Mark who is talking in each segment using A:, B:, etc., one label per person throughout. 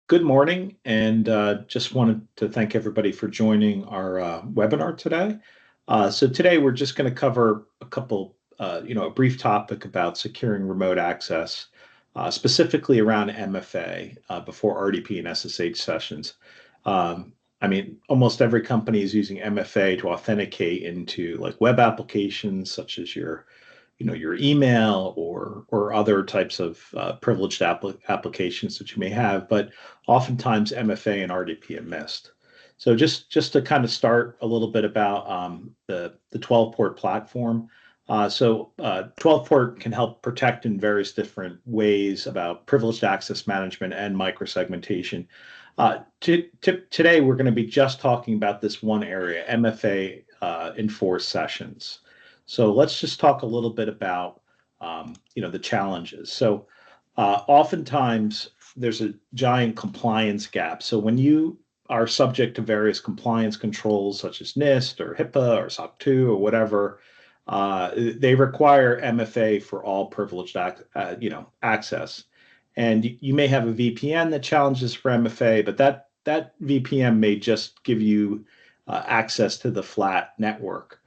A: Good morning, and just wanted to thank everybody for joining our webinar today. So today we're just going to cover a couple, a brief topic about securing remote access, specifically around MFA before RDP and SSH sessions. Almost every company is using MFA to authenticate into like web applications such as your email or other types of privileged applications that you may have, but oftentimes MFA and RDP are missed. So just to kind of start a little bit about the 12-port platform. 12-port can help protect in various different ways about privileged access management and microsegmentation. Today, we're going to be just talking about this one area, MFA enforced sessions. So let's just talk a little bit about the challenges. So oftentimes there's a giant compliance gap. So when you are subject to various compliance controls such as NIST or HIPAA or SOC 2 or whatever, they require MFA for all privileged access. And you may have a VPN that challenges for MFA, but that VPN may just give you access to the flat network,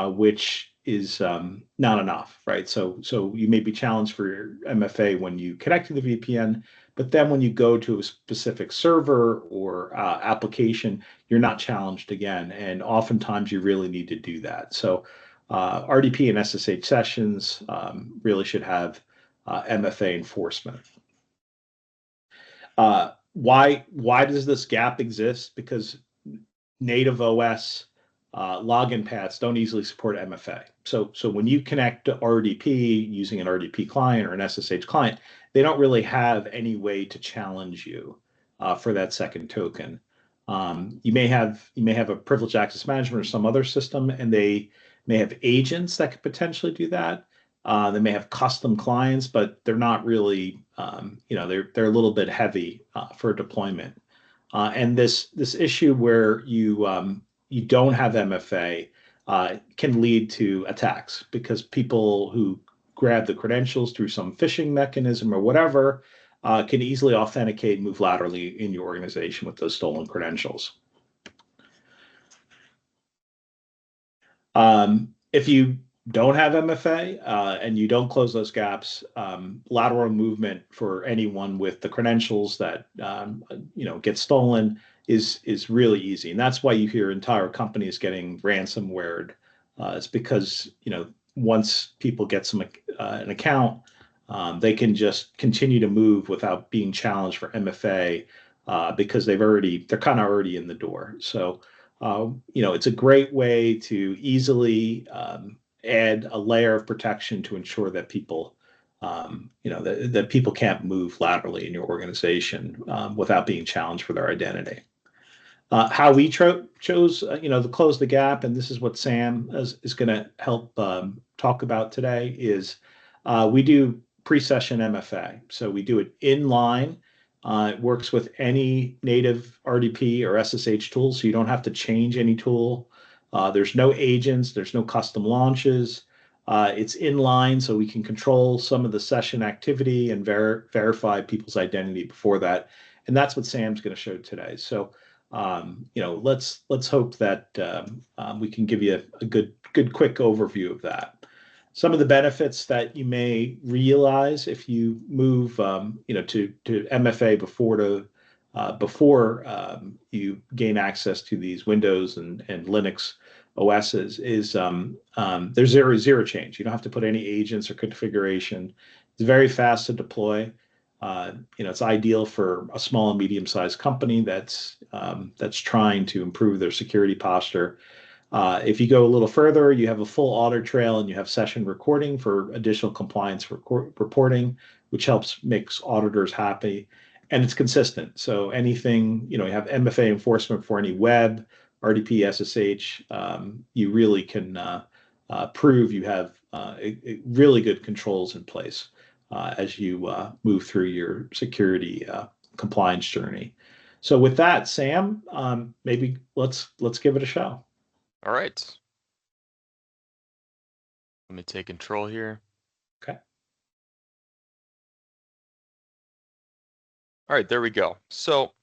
A: which is not enough, right? So you may be challenged for your MFA when you connect to the VPN, but then when you go to a specific server or application, you're not challenged again. And oftentimes you really need to do that. So RDP and SSH sessions really should have MFA enforcement. Why does this gap exist? Because native OS login paths don't easily support MFA. So when you connect to RDP using an RDP client or an SSH client, they don't really have any way to challenge you for that second token. You may have a privileged access management or some other system, and they may have agents that could potentially do that. They may have custom clients, but they're not really, they're a little bit heavy for deployment. And this issue where you don't have MFA can lead to attacks because people who grab the credentials through some phishing mechanism or whatever can easily authenticate and move laterally in your organization with those stolen credentials. If you don't have MFA and you don't close those gaps, lateral movement for anyone with the credentials that get stolen is really easy, and that's why you hear entire companies getting ransomwared. It's because once people get an account, they can just continue to move without being challenged for MFA because they're kind of already in the door. So it's a great way to easily add a layer of protection to ensure that people, that people can't move laterally in your organization without being challenged for their identity. How we chose, to close the gap, and this is what Sam is going to help talk about today, is we do pre-session MFA. So we do it in line. It works with any native RDP or SSH tool, so you don't have to change any tool. There's no agents, there's no custom launches. It's in line, so we can control some of the session activity and verify people's identity before that. And that's what Sam's going to show today. So, let's hope that we can give you a good quick overview of that. Some of the benefits that you may realize if you move, to MFA before you gain access to these Windows and Linux OSs is there's zero change. You don't have to put any agents or configuration. It's very fast to deploy. It's ideal for a small and medium-sized company that's trying to improve their security posture. If you go a little further, you have a full audit trail and you have session recording for additional compliance reporting, which makes auditors happy, and it's consistent. So anything, you have MFA enforcement for any web, RDP, SSH, you really can prove you have really good controls in place as you move through your security compliance journey. So with that, Sam, maybe let's give it a show.
B: All right. Let me take control here.
A: Okay.
B: All right, there we go. So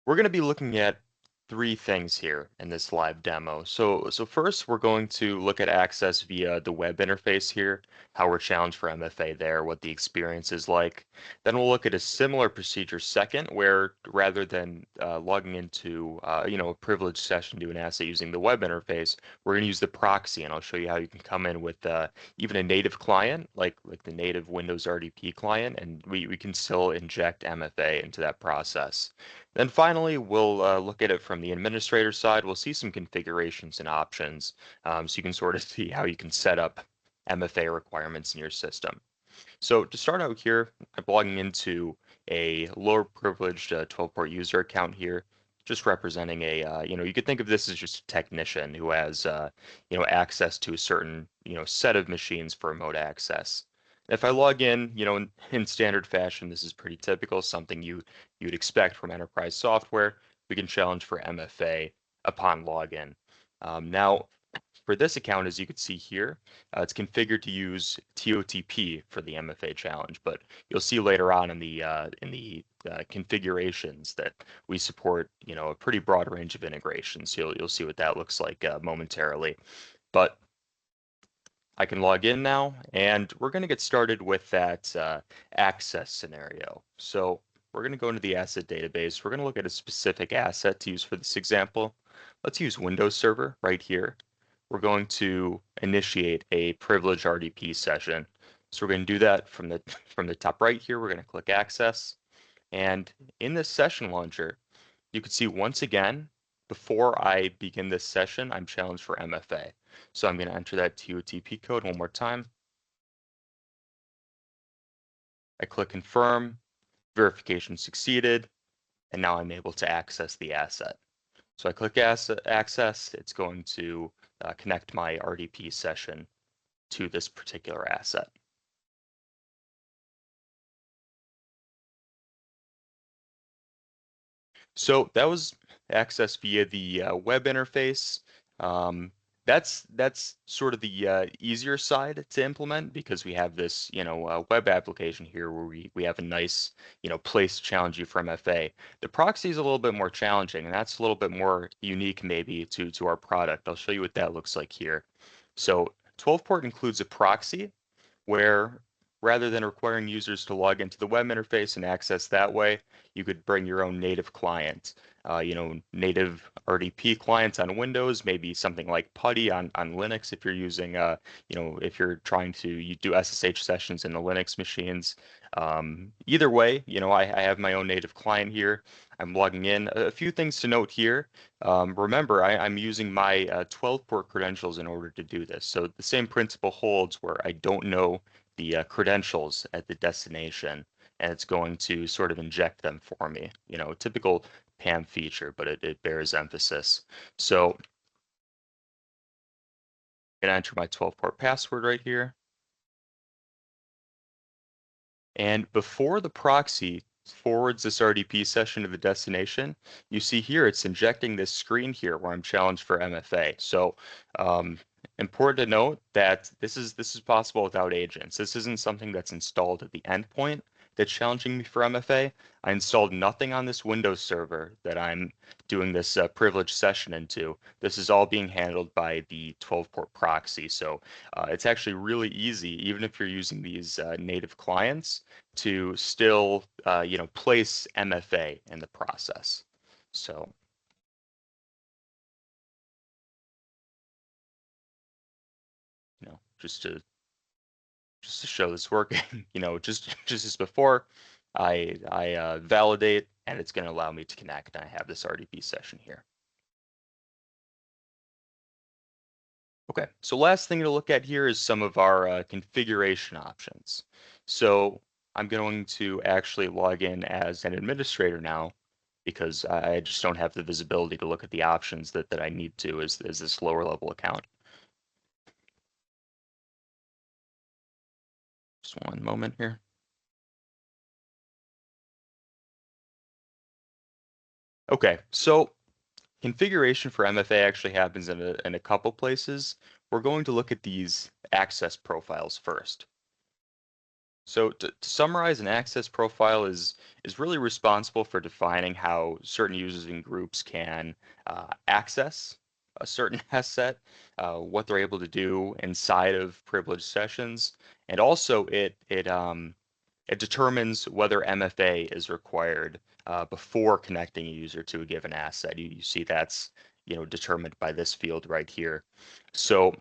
B: we're going to be looking at three things here in this live demo. So first, we're going to look at access via the web interface here, how we're challenged for MFA there, what the experience is like. Then we'll look at a similar procedure second, where rather than logging into a privileged session to an asset using the web interface, we're going to use the proxy, and I'll show you how you can come in with even a native client, like the native Windows RDP client, and we can still inject MFA into that process. Then finally, we'll look at it from the administrator side. We'll see some configurations and options, so you can sort of see how you can set up MFA requirements in your system. So to start out here, I'm logging into a lower privileged 12-port user account here, just representing a, you could think of this as just a technician who has, access to a certain, set of machines for remote access. If I log in, in standard fashion, this is pretty typical, something you'd expect from enterprise software. We can challenge for MFA upon login. Now, for this account, as you can see here, it's configured to use TOTP for the MFA challenge, but you'll see later on in the configurations that we support, a pretty broad range of integrations. You'll see what that looks like momentarily. But I can log in now, and we're going to get started with that access scenario. So we're going to go into the asset database. We're going to look at a specific asset to use for this example. Let's use Windows Server right here. We're going to initiate a privileged RDP session. So we're going to do that from the top right here. We're going to click Access. And in this session launcher, you can see once again, before I begin this session, I'm challenged for MFA. So I'm going to enter that TOTP code one more time. I click Confirm, verification succeeded, and now I'm able to access the asset. So I click Access, it's going to connect my RDP session to this particular asset. So that was access via the web interface. That's sort of the easier side to implement because we have this, web application here where we have a nice, place to challenge you for MFA. The proxy is a little bit more challenging, and that's a little bit more unique maybe to our product. I'll show you what that looks like here. So 12-port includes a proxy where rather than requiring users to log into the web interface and access that way, you could bring your own native client. Native RDP clients on Windows, maybe something like PuTTY on Linux if you're using, if you're trying to you do SSH sessions in the Linux machines. Either way, I have my own native client here. I'm logging in. A few things to note here. Remember, I'm using my 12-port credentials in order to do this. So the same principle holds where I don't know the credentials at the destination, and it's going to sort of inject them for me. Typical PAM feature, but it bears emphasis. So I'm going to enter my 12-port password right here. And before the proxy forwards this RDP session to the destination, you see here it's injecting this screen here where I'm challenged for MFA. So important to note that this is possible without agents. This isn't something that's installed at the endpoint that's challenging me for MFA. I installed nothing on this Windows server that I'm doing this privileged session into. This is all being handled by the 12-port proxy. So it's actually really easy, even if you're using these native clients, to still place MFA in the process. So just to show this working, just as before, I validate, and it's going to allow me to connect. And I have this RDP session here. Okay, so last thing to look at here is some of our configuration options. So I'm going to actually log in as an administrator now because I just don't have the visibility to look at the options that I need to as this lower level account. Just one moment here. Okay, so configuration for MFA actually happens in a couple places. We're going to look at these access profiles first. So to summarize, an access profile is really responsible for defining how certain users and groups can access a certain asset, what they're able to do inside of privileged sessions, and also it determines whether MFA is required before connecting a user to a given asset. You see that's determined by this field right here. So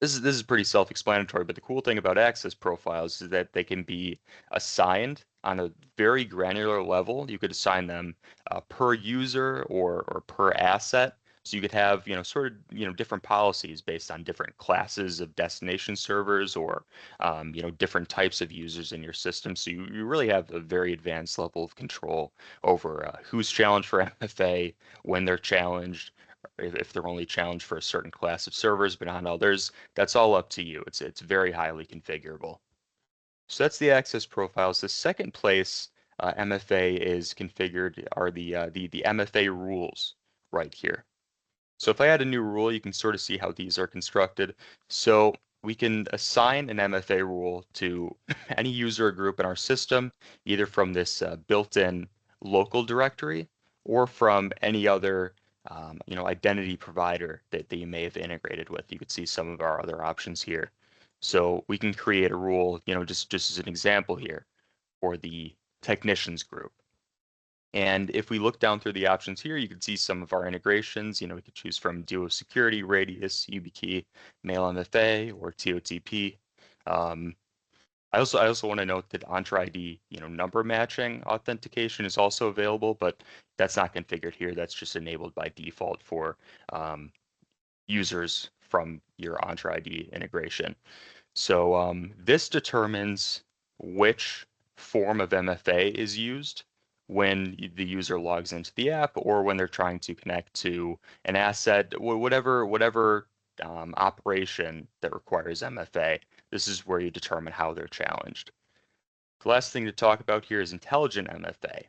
B: this is pretty self-explanatory, but the cool thing about access profiles is that they can be assigned on a very granular level. You could assign them per user or per asset. So you could have, sort of, different policies based on different classes of destination servers or, different types of users in your system. So you really have a very advanced level of control over who's challenged for MFA, when they're challenged, if they're only challenged for a certain class of servers but not others. That's all up to you. It's very highly configurable. So that's the access profiles. The second place MFA is configured are the MFA rules right here. So if I add a new rule, you can sort of see how these are constructed. So we can assign an MFA rule to any user or group in our system, either from this built-in local directory or from any other identity provider that you may have integrated with. You could see some of our other options here. So we can create a rule, just as an example here for the technicians group. And if we look down through the options here, you can see some of our integrations. We could choose from Duo Security, Radius, YubiKey, Mail MFA, or TOTP. I also want to note that Entra ID, number matching authentication is also available, but that's not configured here. That's just enabled by default for users from your Entra ID integration. So this determines which form of MFA is used when the user logs into the app or when they're trying to connect to an asset, whatever operation that requires MFA. This is where you determine how they're challenged. The last thing to talk about here is intelligent MFA.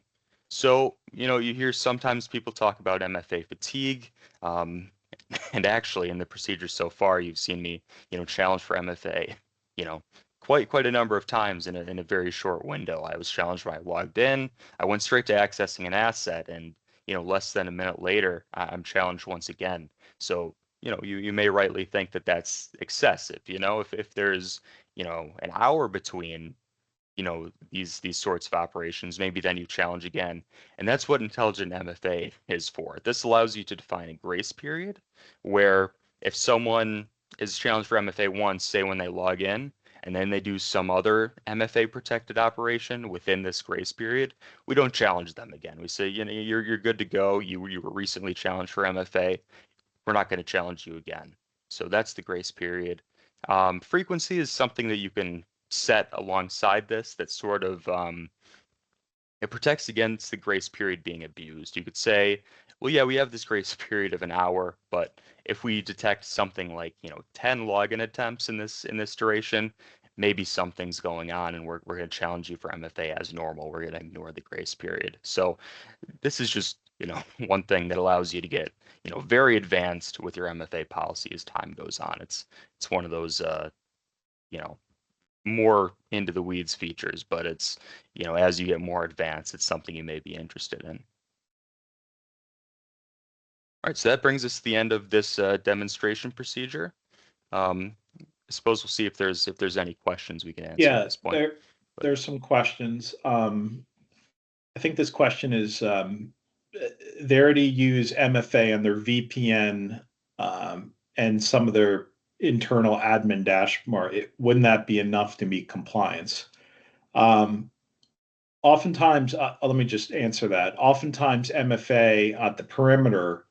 B: So, you hear sometimes people talk about MFA fatigue. And actually, in the procedure so far, you've seen me, challenge for MFA, you know, quite a number of times in a very short window. I was challenged when I logged in. I went straight to accessing an asset, and less than a minute later, I'm challenged once again. So, you may rightly think that that's excessive. If there's an hour between these sorts of operations, maybe then you challenge again. And that's what intelligent MFA is for. This allows you to define a grace period where if someone is challenged for MFA once, say when they log in, and then they do some other MFA protected operation within this grace period, we don't challenge them again. We say, you're good to go. You were recently challenged for MFA. We're not going to challenge you again. So that's the grace period. Frequency is something that you can set alongside this that sort of it protects against the grace period being abused. You could say, well, yeah, we have this grace period of an hour, but if we detect something like 10 login attempts in this duration, maybe something's going on, and we're going to challenge you for MFA as normal. We're going to ignore the grace period. So this is just one thing that allows you to get very advanced with your MFA policy as time goes on. It's one of those more into the weeds features, but it's, as you get more advanced, it's something you may be interested in. All right, so that brings us to the end of this demonstration procedure. I suppose we'll see if there's any questions we can answer at this point.
A: There's some questions. I think this question is, they already use MFA on their VPN and some of their internal admin dashboard. Wouldn't that be enough to meet compliance? Oftentimes, let me just answer that. Oftentimes, MFA at the perimeter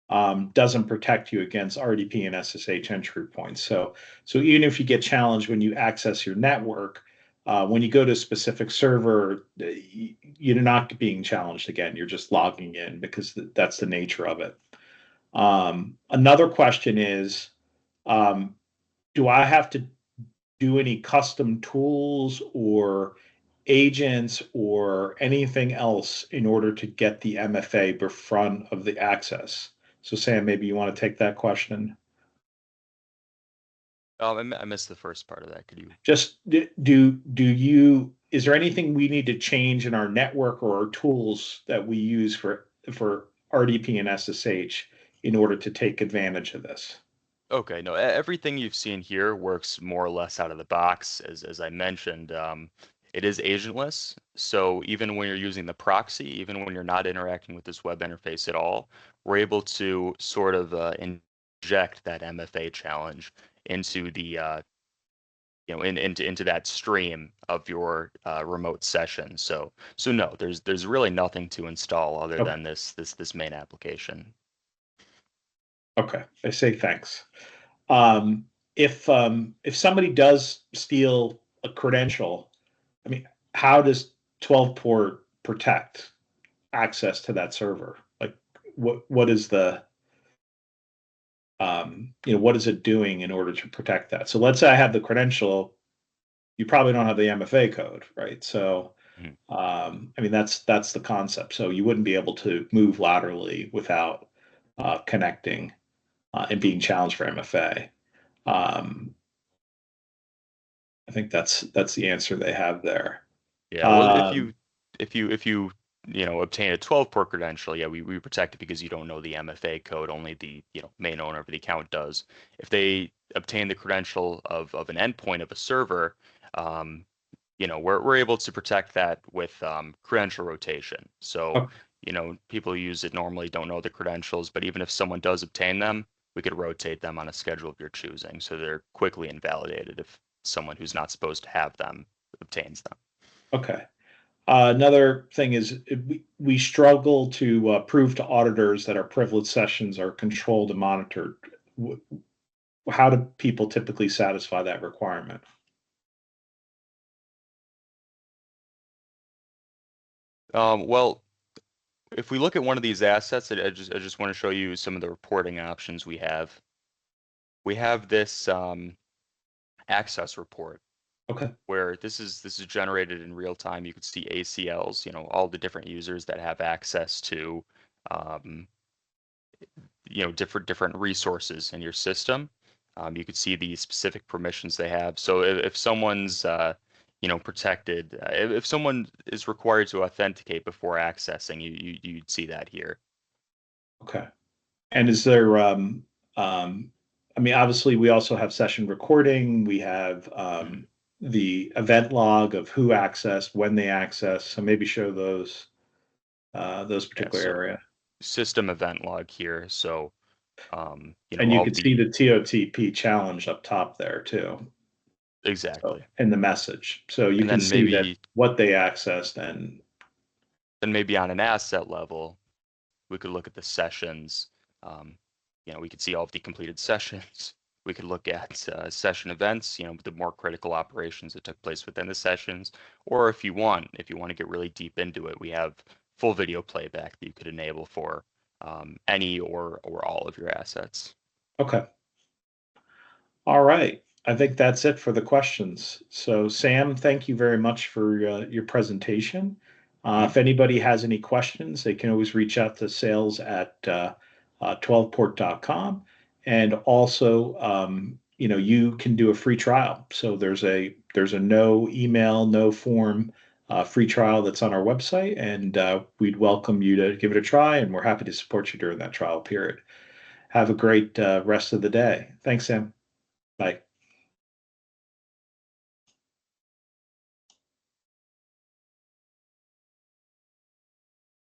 A: doesn't protect you against RDP and SSH entry points. So even if you get challenged when you access your network, when you go to a specific server, you're not being challenged again. You're just logging in because that's the nature of it. Another question is, do I have to do any custom tools or agents or anything else in order to get the MFA before of the access? So Sam, maybe you want to take that question.
B: I missed the first part of that. Could you?
A: Just is there anything we need to change in our network or our tools that we use for RDP and SSH in order to take advantage of this?
B: Okay, no, everything you've seen here works more or less out of the box. As I mentioned, it is agentless. So even when you're using the proxy, even when you're not interacting with this web interface at all, we're able to sort of inject that MFA challenge into the into that stream of your remote session. So no, there's really nothing to install other
A: Okay.
B: than this main application.
A: Okay. I say thanks. If somebody does steal a credential, I mean, how does 12 port protect access to that server? Like, what is the what is it doing in order to protect that? So let's say I have the credential, you probably don't have the MFA code, right? So
B: Mhm.
A: I mean that's the concept. So you wouldn't be able to move laterally without connecting and being challenged for MFA. Um, I think that's the answer they have there.
B: Yeah, well,
A: Um,
B: if you obtain a 12 port credential, yeah, we protect it because you don't know the MFA code, only the main owner of the account does. If they obtain the credential of an endpoint of a server, um, we're able to protect that with credential rotation. So,
A: okay,
B: people who use it normally don't know the credentials, but even if someone does obtain them, we could rotate them on a schedule of your choosing, so they're quickly invalidated if someone who's not supposed to have them obtains them.
A: okay. Another thing is we struggle to prove to auditors that our privileged sessions are controlled and monitored. How do people typically satisfy that requirement?
B: Well, if we look at one of these assets, I just want to show you some of the reporting options we have. We have this access report
A: Okay.
B: where this is generated in real time. You can see ACLs, all the different users that have access to um, different resources in your system. You could see the specific permissions they have. So if someone's protected, if someone is required to authenticate before accessing, you'd see that here.
A: Okay. And is there, I mean, obviously, we also have session recording. We have
B: Mhm.
A: the event log of who accessed, when they accessed. So maybe show those
B: Yeah,
A: particular
B: so
A: area.
B: system event log here. So
A: And you
B: all
A: could see
B: the
A: the TOTP challenge up top there too. So
B: exactly.
A: in the message. So you
B: And
A: can
B: then
A: see that
B: maybe
A: what they accessed and
B: on an asset level, we could look at the sessions. Um, we could see all of the completed sessions. We could look at session events, the more critical operations that took place within the sessions. Or if you want to get really deep into it, we have full video playback that you could enable for any or all of your assets.
A: okay. All right. I think that's it for the questions. So, Sam, thank you very much for your presentation.
B: Mhm.
A: If anybody has any questions, they can always reach out to sales at 12port.com. And also, you can do a free trial. So there's a no email, no form free trial that's on our website, and we'd welcome you to give it a try. And we're happy to support you during that trial period. Have a great rest of the day. Thanks, Sam. Bye.